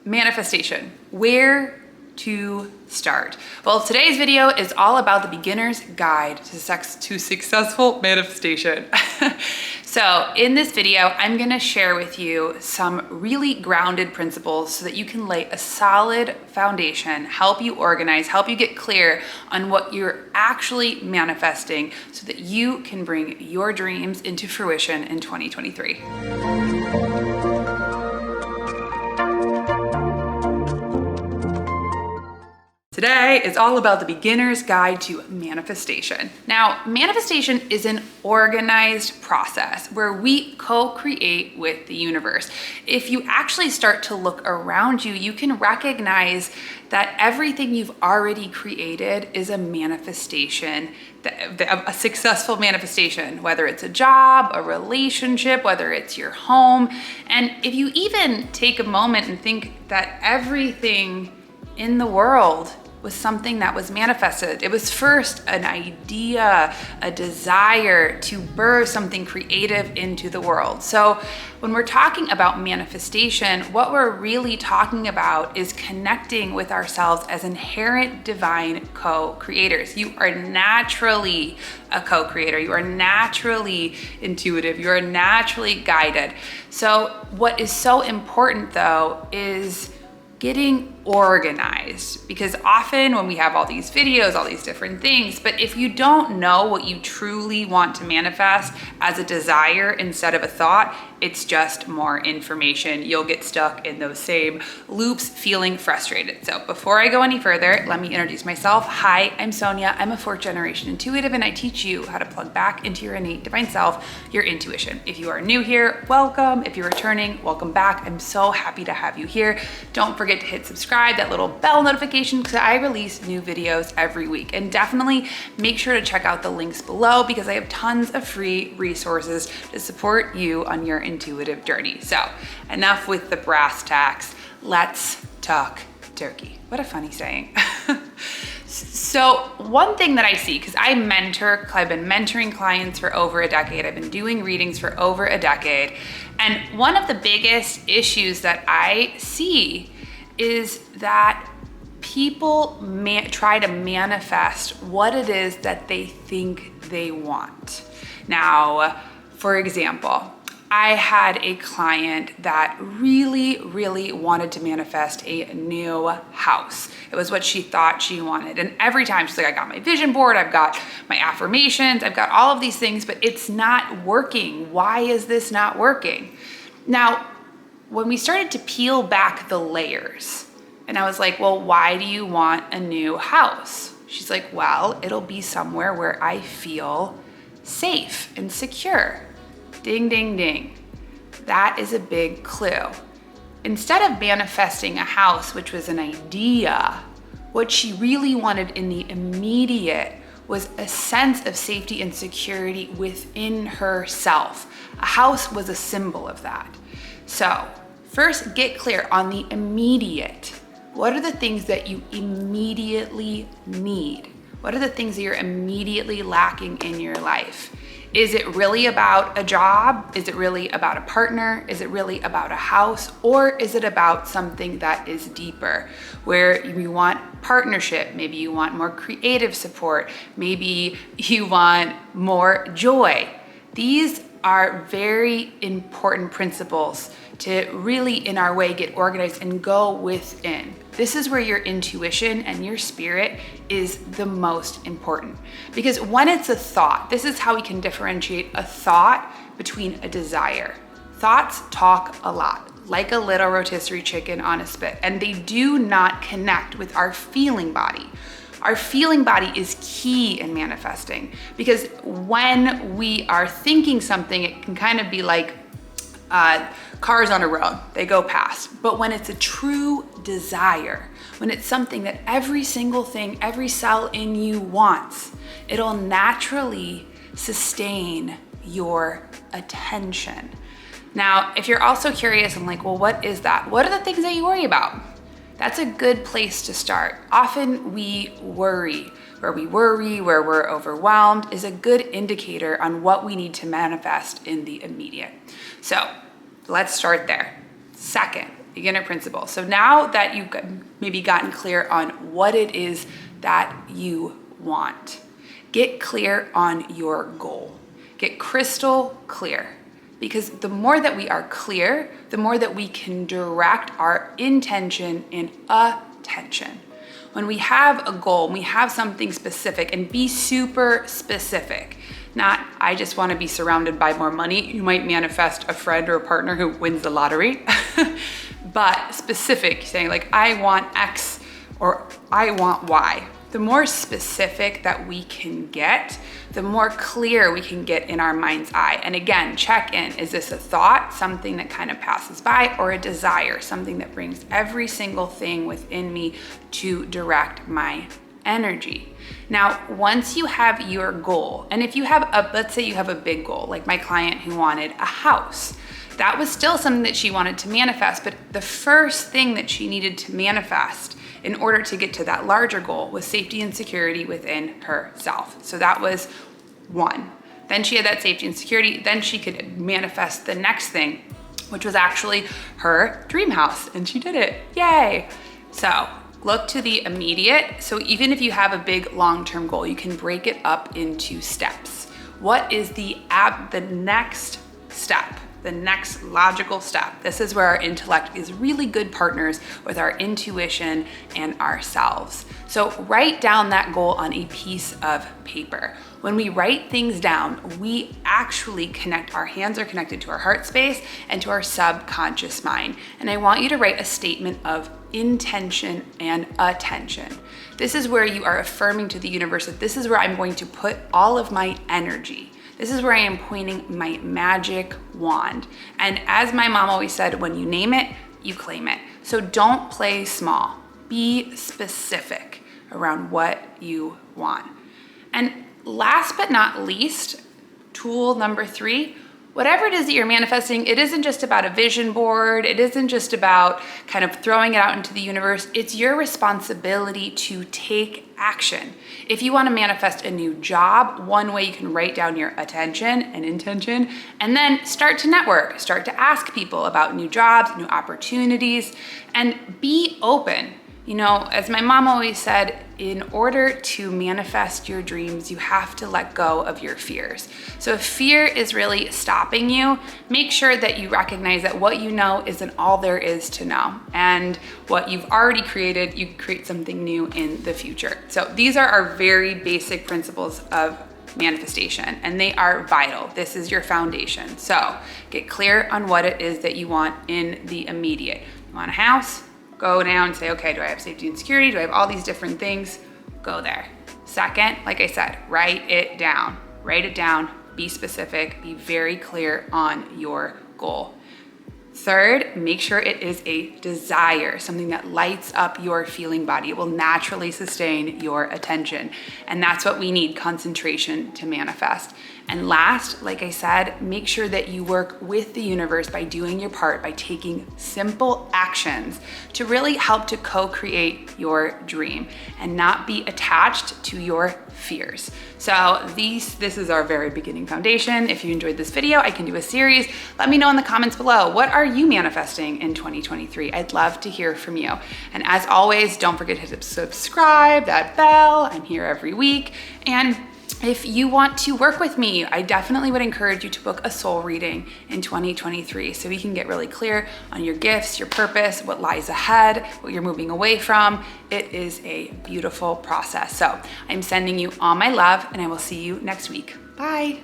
manifestation. Where to start? Well, today's video is all about the beginner's guide to successful manifestation. So in this video, I'm gonna share with you some really grounded principles so that you can lay a solid foundation, help you organize, help you get clear on what you're actually manifesting so that you can bring your dreams into fruition in 2023. Today is all about the beginner's guide to manifestation. Now, manifestation is an organized process where we co-create with the universe. If you actually start to look around you, you can recognize that everything you've already created is a manifestation, a successful manifestation, whether it's a job, a relationship, whether it's your home. And if you even take a moment and think that everything in the world was something that was manifested. It was first an idea, a desire to birth something creative into the world. So when we're talking about manifestation, what we're really talking about is connecting with ourselves as inherent divine co-creators. You are naturally a co-creator. You are naturally intuitive. You are naturally guided. So what is so important though is getting organized, because often when we have all these videos, all these different things, but if you don't know what you truly want to manifest as a desire instead of a thought, it's just more information. You'll get stuck in those same loops, feeling frustrated. So before I go any further, let me introduce myself. Hi, I'm Sonia. I'm a fourth generation intuitive, and I teach you how to plug back into your innate divine self, your intuition. If you are new here, welcome. If you're returning, welcome back. I'm so happy to have you here. Don't forget to hit subscribe, that little bell notification, because I release new videos every week. And definitely make sure to check out the links below because I have tons of free resources to support you on your intuitive journey. So enough with the brass tacks. Let's talk turkey. What a funny saying. So one thing that I see, because I've been mentoring clients for over a decade. I've been doing readings for over a decade. And one of the biggest issues that I see is that people try to manifest what it is that they think they want. Now, for example, I had a client that really wanted to manifest a new house. It was what she thought she wanted. And every time she's like, I got my vision board, I've got my affirmations, I've got all of these things, but it's not working. Why is this not working? Now, when we started to peel back the layers, and I was like, well, why do you want a new house? She's like, well, it'll be somewhere where I feel safe and secure. Ding, ding, ding. That is a big clue. Instead of manifesting a house, which was an idea, what she really wanted in the immediate was a sense of safety and security within herself. A house was a symbol of that. So first, get clear on the immediate. What are the things that you immediately need? What are the things that you're immediately lacking in your life? Is it really about a job? Is it really about a partner? Is it really about a house? Or is it about something that is deeper, where you want partnership? Maybe you want more creative support. Maybe you want more joy. These are very important principles to really, in our way, get organized and go within. This is where your intuition and your spirit is the most important. Because when it's a thought, this is how we can differentiate a thought between a desire. Thoughts talk a lot, like a little rotisserie chicken on a spit, and they do not connect with our feeling body. Our feeling body is key in manifesting, because when we are thinking something, it can kind of be like cars on a road, they go past. But when it's a true desire, when it's something that every single thing, every cell in you wants, it'll naturally sustain your attention. Now, if you're also curious and like, well, what is that? What are the things that you worry about? That's a good place to start. Often we worry. Where we're overwhelmed is a good indicator on what we need to manifest in the immediate. So let's start there. Second, beginner principles. So now that you've maybe gotten clear on what it is that you want, get clear on your goal. Get crystal clear. Because the more that we are clear, the more that we can direct our intention and attention. When we have a goal, we have something specific, and be super specific. Not, I just want to be surrounded by more money. You might manifest a friend or a partner who wins the lottery, but specific, saying like, I want X or I want Y. The more specific that we can get, the more clear we can get in our mind's eye. And again, check in. Is this a thought, something that kind of passes by, or a desire, something that brings every single thing within me to direct my energy? Now, once you have your goal, and if you have let's say you have a big goal, like my client who wanted a house, that was still something that she wanted to manifest, but the first thing that she needed to manifest in order to get to that larger goal was safety and security within herself. So that was one. Then she had that safety and security, then she could manifest the next thing, which was actually her dream house, and she did it, yay. So look to the immediate. So even if you have a big long-term goal, you can break it up into steps. What is the next step? The next logical step. This is where our intellect is really good partners with our intuition and ourselves. So write down that goal on a piece of paper. When we write things down, we actually connect, our hands are connected to our heart space and to our subconscious mind. And I want you to write a statement of intention and attention. This is where you are affirming to the universe that this is where I'm going to put all of my energy. This is where I am pointing my magic wand. And as my mom always said, when you name it, you claim it. So don't play small. Be specific around what you want. And last but not least, tool number 3, whatever it is that you're manifesting, it isn't just about a vision board. It isn't just about kind of throwing it out into the universe. It's your responsibility to take action. If you want to manifest a new job, one way you can write down your attention and intention, and then start to network, start to ask people about new jobs, new opportunities, and be open. You know, as my mom always said, in order to manifest your dreams, you have to let go of your fears. So if fear is really stopping you, make sure that you recognize that what you know isn't all there is to know. And what you've already created, you create something new in the future. So these are our very basic principles of manifestation, and they are vital. This is your foundation. So get clear on what it is that you want in the immediate. You want a house? Go down and say, okay, do I have safety and security? Do I have all these different things? Go there. Second, like I said, write it down. Write it down, be specific, be very clear on your goal. Third, make sure it is a desire, something that lights up your feeling body. It will naturally sustain your attention. And that's what we need, concentration, to manifest. And last, like I said, make sure that you work with the universe by doing your part, by taking simple actions to really help to co-create your dream and not be attached to your fears. So this is our very beginning foundation. If you enjoyed this video, I can do a series. Let me know in the comments below, what are you manifesting in 2023? I'd love to hear from you. And as always, don't forget to subscribe, that bell. I'm here every week. And if you want to work with me, I definitely would encourage you to book a soul reading in 2023 so we can get really clear on your gifts, your purpose, what lies ahead, what you're moving away from. It is a beautiful process. So I'm sending you all my love, and I will see you next week. Bye.